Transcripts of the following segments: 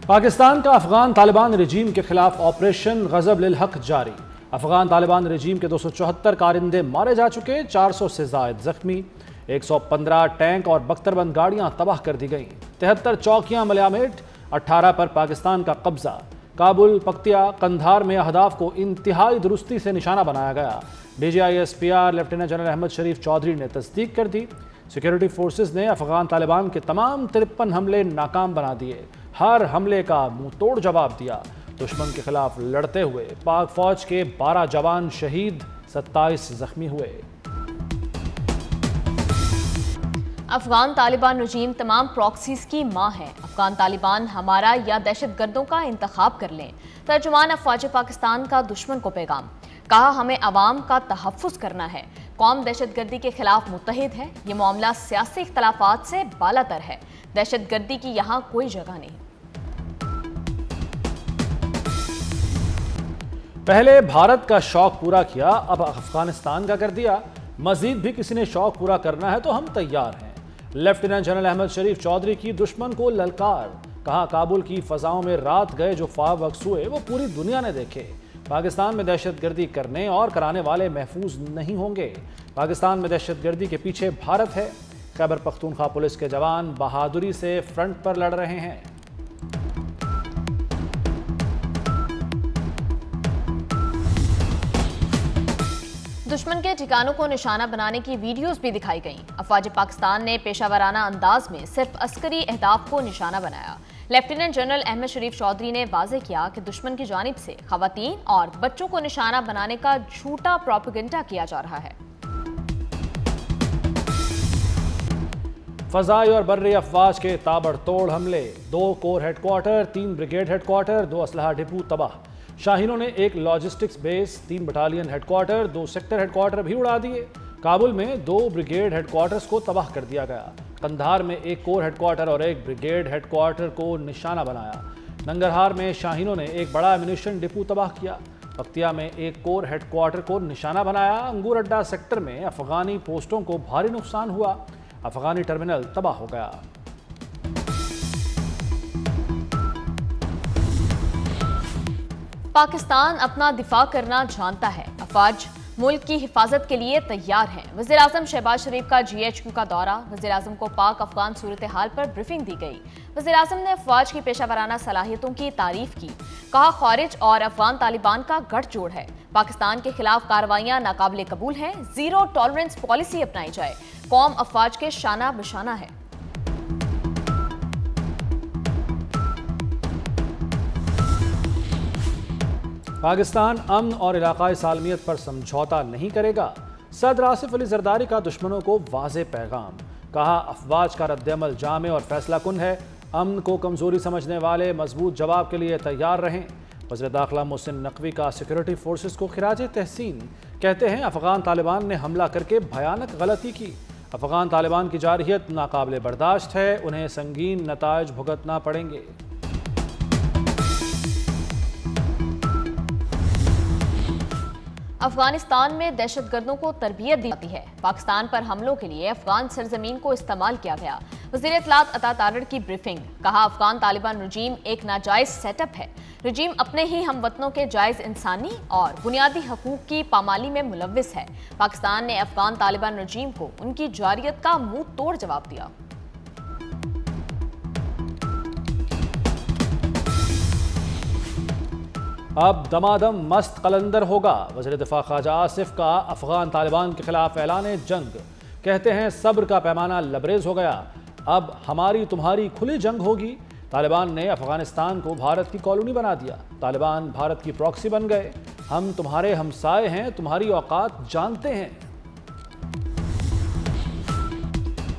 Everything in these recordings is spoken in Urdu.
پاکستان کا افغان طالبان رجیم کے خلاف آپریشن غضب للحق جاری۔ افغان طالبان رجیم کے 274 کارندے مارے جا چکے، 400 سے زائد زخمی، 115 ٹینک اور بختربند گاڑیاں تباہ کر دی گئیں، 73 چوکیاں ملیامیٹ، 18 پر پاکستان کا قبضہ۔ کابل، پکتیا، قندھار میں اہداف کو انتہائی درستی سے نشانہ بنایا گیا۔ D G I S P R lieutenant general Ahmed Sharif Chaudhry نے تصدیق کر دی۔ سیکیورٹی فورسز نے افغان طالبان کے تمام 53 حملے ناکام بنا دیے، ہر حملے کا منہ توڑ جواب دیا۔ دشمن کے خلاف لڑتے ہوئے پاک فوج کے 12 جوان شہید، 27 زخمی ہوئے۔ افغان طالبان رجیم تمام پراکسیز کی ماں ہے۔ افغان طالبان ہمارا یا دہشت گردوں کا انتخاب کر لیں، ترجمان افواج پاکستان کا دشمن کو پیغام۔ کہا ہمیں عوام کا تحفظ کرنا ہے، قوم دہشت گردی کے خلاف متحد ہے، یہ معاملہ سیاسی اختلافات سے بالاتر ہے، دہشت گردی کی یہاں کوئی جگہ نہیں۔ پہلے بھارت کا شوق پورا کیا، اب افغانستان کا کر دیا، مزید بھی کسی نے شوق پورا کرنا ہے تو ہم تیار ہیں۔ لیفٹیننٹ جنرل احمد شریف چودھری کی دشمن کو للکار۔ کہا کابل کی فضاؤں میں رات گئے جو فائر ورکس ہوئے وہ پوری دنیا نے دیکھے۔ پاکستان میں دہشت گردی کرنے اور کرانے والے محفوظ نہیں ہوں گے۔ پاکستان میں دہشت گردی کے پیچھے بھارت ہے۔ خیبر پختونخوا پولیس کے جوان بہادری سے فرنٹ پر لڑ رہے ہیں۔ دشمن کے ٹھکانوں کو نشانہ بنانے کی ویڈیوز بھی دکھائی گئیں۔ افواج پاکستان نے پیشہ ورانہ انداز میں صرف عسکری اہداف کو نشانہ بنایا۔ لیفٹیننٹ جنرل احمد شریف چودھری نے واضح کیا کہ دشمن کی جانب سے خواتین اور بچوں کو نشانہ بنانے کا جھوٹا پروپیگنڈا کیا جا رہا ہے۔ فضائی اور بری افواج کے تابڑ توڑ حملے، 2 corps headquarters, 3 brigade headquarters, 2 اسلحہ ڈپو تباہ۔ شاہینوں نے 1 logistics base, 3 battalion headquarters, 2 sector headquarters بھی اڑا دیے۔ کابل میں 2 بریگیڈ ہیڈ کوارٹرز کو تباہ کر دیا گیا۔ قندھار میں 1 کور ہیڈ کوارٹر اور 1 بریگیڈ ہیڈ کوارٹر کو نشانہ بنایا۔ ننگرہار میں شاہینوں نے 1 بڑا ایمونیشن ڈپو تباہ کیا۔ پکتیا میں 1 کور ہیڈ کوارٹر کو نشانہ بنایا۔ انگور اڈا سیکٹر میں افغانی پوسٹوں کو بھاری نقصان ہوا۔ افغانی ٹرمینل تباہ ہو گیا۔ پاکستان اپنا دفاع کرنا جانتا ہے، افواج ملک کی حفاظت کے لیے تیار ہیں۔ وزیر اعظم شہباز شریف کا GHQ کا دورہ، وزیر اعظم کو پاک افغان صورتحال پر بریفنگ دی گئی۔ وزیر اعظم نے افواج کی پیشہ ورانہ صلاحیتوں کی تعریف کی۔ کہا خارج اور افغان طالبان کا گٹھ جوڑ ہے، پاکستان کے خلاف کارروائیاں ناقابل قبول ہیں، زیرو ٹالرنس پالیسی اپنائی جائے، قوم افواج کے شانہ بشانہ ہے۔ پاکستان امن اور علاقائی سالمیت پر سمجھوتا نہیں کرے گا، صدر آصف علی زرداری کا دشمنوں کو واضح پیغام۔ کہا افواج کا رد عمل جامع اور فیصلہ کن ہے، امن کو کمزوری سمجھنے والے مضبوط جواب کے لیے تیار رہیں۔ وزیر داخلہ محسن نقوی کا سیکورٹی فورسز کو خراج تحسین، کہتے ہیں افغان طالبان نے حملہ کر کے بھیانک غلطی کی، افغان طالبان کی جارحیت ناقابل برداشت ہے، انہیں سنگین نتائج بھگتنا پڑیں گے۔ افغانستان میں دہشت گردوں کو تربیت دی جاتی ہے، پاکستان پر حملوں کے لیے افغان سرزمین کو استعمال کیا گیا۔ وزیر اطلاعات عطا تارڑ کی بریفنگ، کہا افغان طالبان رجیم ایک ناجائز سیٹ اپ ہے، رجیم اپنے ہی ہم وطنوں کے جائز انسانی اور بنیادی حقوق کی پامالی میں ملوث ہے۔ پاکستان نے افغان طالبان رجیم کو ان کی جارحیت کا منہ توڑ جواب دیا۔ اب دمادم مست قلندر ہوگا، وزیر دفاع خواجہ آصف کا افغان طالبان کے خلاف اعلان جنگ، کہتے ہیں صبر کا پیمانہ لبریز ہو گیا، اب ہماری تمہاری کھلی جنگ ہوگی۔ طالبان نے افغانستان کو بھارت کی کالونی بنا دیا، طالبان بھارت کی پراکسی بن گئے، ہم تمہارے ہمسائے ہیں، تمہاری اوقات جانتے ہیں۔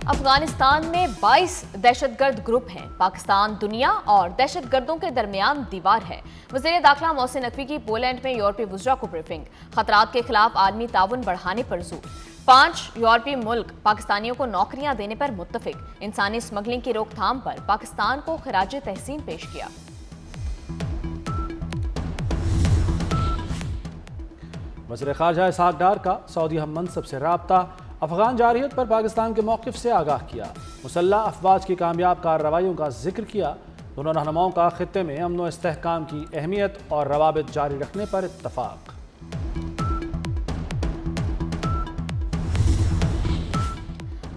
افغانستان میں 22 دہشت گرد گروپ ہیں، پاکستان دنیا اور دہشت گردوں کے درمیان دیوار ہے۔ وزیر داخلہ محسن نقوی کی پولینڈ میں یورپی وزراء کو بریفنگ، خطرات کے خلاف عالمی تعاون بڑھانے پر زور۔ 5 یورپی ملک پاکستانیوں کو نوکریاں دینے پر متفق، انسانی اسمگلنگ کی روک تھام پر پاکستان کو خراج تحسین پیش کیا۔ وزیر خارجہ اسحاق ڈار کا سعودی ہم منصب سے رابطہ، افغان جارحیت پر پاکستان کے موقف سے آگاہ کیا، مسلح افواج کی کامیاب کارروائیوں کا ذکر کیا، دونوں رہنماؤں کا خطے میں امن و استحکام کی اہمیت اور روابط جاری رکھنے پر اتفاق۔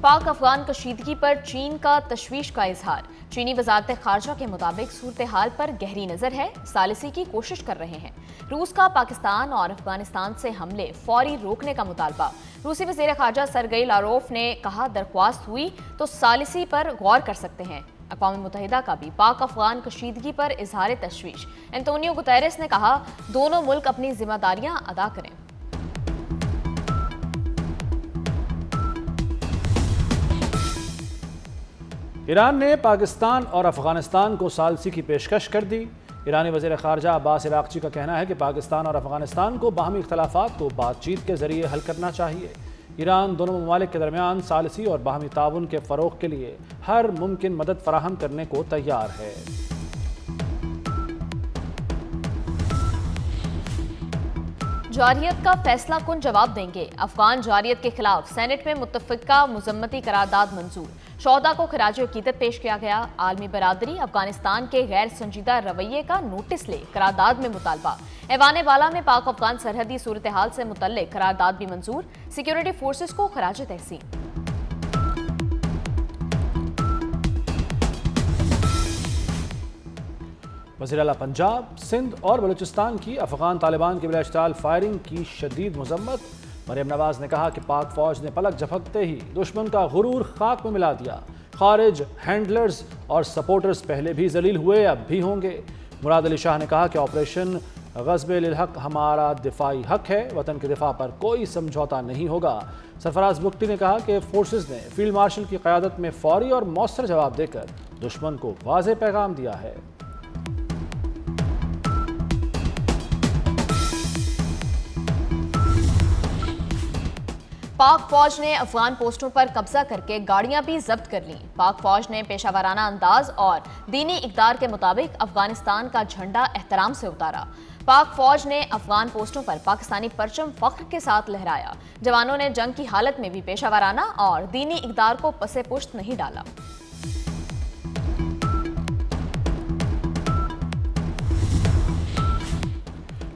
پاک افغان کشیدگی پر چین کا تشویش کا اظہار۔ چینی وزارت خارجہ کے مطابق صورتحال پر گہری نظر ہے، ثالثی کی کوشش کر رہے ہیں۔ روس کا پاکستان اور افغانستان سے حملے فوری روکنے کا مطالبہ۔ روسی وزیر خارجہ سرگئی لاروف نے کہا درخواست ہوئی تو ثالثی پر غور کر سکتے ہیں۔ اقوام متحدہ کا بھی پاک افغان کشیدگی پر اظہار تشویش۔ انتونیو گوتیرس نے کہا دونوں ملک اپنی ذمہ داریاں ادا کریں۔ ایران نے پاکستان اور افغانستان کو ثالثی کی پیشکش کر دی۔ ایرانی وزیر خارجہ عباس عراقچی کا کہنا ہے کہ پاکستان اور افغانستان کو باہمی اختلافات کو بات چیت کے ذریعے حل کرنا چاہیے۔ ایران دونوں ممالک کے درمیان ثالثی اور باہمی تعاون کے فروغ کے لیے ہر ممکن مدد فراہم کرنے کو تیار ہے۔ جارحیت کا فیصلہ کن جواب دیں گے۔ افغان جارحیت کے خلاف سینٹ میں متفقہ مذمتی قرارداد منظور۔ شہداء کو خراج عقیدت پیش کیا گیا۔ عالمی برادری افغانستان کے غیر سنجیدہ رویے کا نوٹس لے، قرارداد میں مطالبہ۔ ایوان بالا میں پاک افغان سرحدی صورتحال سے متعلق قرارداد بھی منظور۔ سیکیورٹی فورسز کو خراج تحسین۔ وزیر اعلیٰ پنجاب، سندھ اور بلوچستان کی افغان طالبان کی بلا اشتعال فائرنگ کی شدید مذمت۔ مریم نواز نے کہا کہ پاک فوج نے پلک جھپکتے ہی دشمن کا غرور خاک میں ملا دیا۔ خارج ہینڈلرز اور سپورٹرز پہلے بھی ذلیل ہوئے، اب بھی ہوں گے۔ مراد علی شاہ نے کہا کہ آپریشن غصب للحق ہمارا دفاعی حق ہے، وطن کے دفاع پر کوئی سمجھوتا نہیں ہوگا۔ سرفراز بگٹی نے کہا کہ فورسز نے فیلڈ مارشل کی قیادت میں فوری اور مؤثر جواب دے کر دشمن کو واضح پیغام دیا ہے۔ پاک فوج نے افغان پوسٹوں پر قبضہ کر کے گاڑیاں بھی ضبط کر لیں۔ پاک فوج نے پیشہ ورانہ انداز اور دینی اقدار کے مطابق افغانستان کا جھنڈا احترام سے اتارا۔ پاک فوج نے افغان پوسٹوں پر پاکستانی پرچم فخر کے ساتھ لہرایا۔ جوانوں نے جنگ کی حالت میں بھی پیشہ ورانہ اور دینی اقدار کو پس پشت نہیں ڈالا۔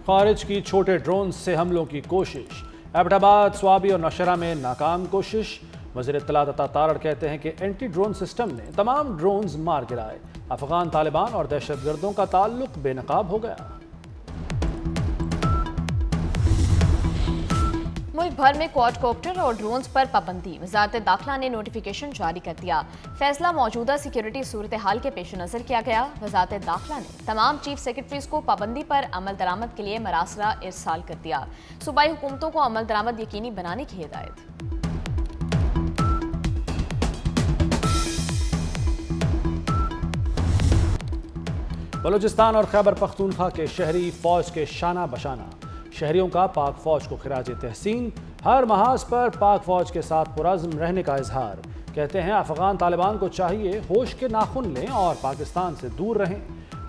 خارج کی چھوٹے ڈرون سے حملوں کی کوشش۔ ایبٹ آباد، سوابی اور نوشہرہ میں ناکام کوشش۔ وزیر اطلاعات عطا تارڑ کہتے ہیں کہ اینٹی ڈرون سسٹم نے تمام ڈرونز مار گرائے۔ افغان طالبان اور دہشت گردوں کا تعلق بے نقاب ہو گیا۔ ملک بھر میں کوڈ کوپٹر اور ڈرونز پر پابندی۔ وزارت داخلہ نے نوٹیفیکیشن جاری کر دیا۔ فیصلہ موجودہ سیکیورٹی صورتحال کے پیش نظر کیا گیا۔ وزارت داخلہ نے تمام چیف سیکرٹریز کو پابندی پر عمل درآمد کے لیے مراسلہ ارسال کر دیا۔ صوبائی حکومتوں کو عمل درآمد یقینی بنانے کی ہدایت۔ بلوچستان اور خیبر پختونخوا کے شہری فوج کے شانہ بشانہ۔ شہریوں کا پاک فوج کو خراج تحسین۔ ہر محاذ پر پاک فوج کے ساتھ پرعزم رہنے کا اظہار۔ کہتے ہیں افغان طالبان کو چاہیے ہوش کے ناخن لیں اور پاکستان سے دور رہیں۔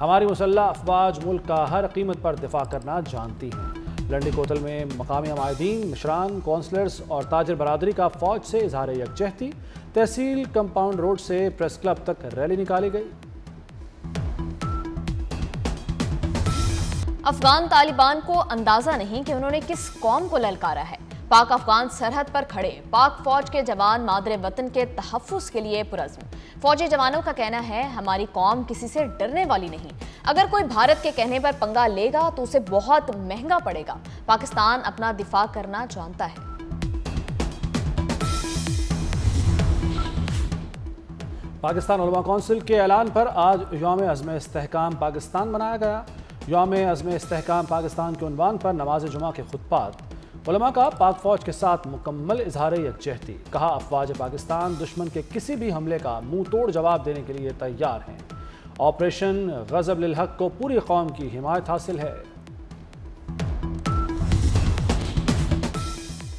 ہماری مسلح افواج ملک کا ہر قیمت پر دفاع کرنا جانتی ہیں۔ لنڈی کوتل میں مقامی عمائدین، مشران، کونسلرز اور تاجر برادری کا فوج سے اظہار یکجہتی۔ تحصیل کمپاؤنڈ روڈ سے پریس کلب تک ریلی نکالی گئی۔ افغان طالبان کو اندازہ نہیں کہ انہوں نے کس قوم کو للکارا ہے۔ پاک افغان سرحد پر کھڑے پاک فوج کے جوان مادر وطن کے تحفظ کے لیے پرعزم۔ فوجی جوانوں کا کہنا ہے ہماری قوم کسی سے ڈرنے والی نہیں۔ اگر کوئی بھارت کے کہنے پر پنگا لے گا تو اسے بہت مہنگا پڑے گا۔ پاکستان اپنا دفاع کرنا جانتا ہے۔ پاکستان علماء کونسل کے اعلان پر آج یوم عزم استحکام پاکستان منایا گیا۔ یوم عزم استحکام پاکستان کے عنوان پر نماز جمعہ کے خطبات۔ علماء کا پاک فوج کے ساتھ مکمل اظہار یکجہتی۔ کہا افواج پاکستان دشمن کے کسی بھی حملے کا منہ توڑ جواب دینے کے لیے تیار ہیں۔ آپریشن غضب للحق کو پوری قوم کی حمایت حاصل ہے۔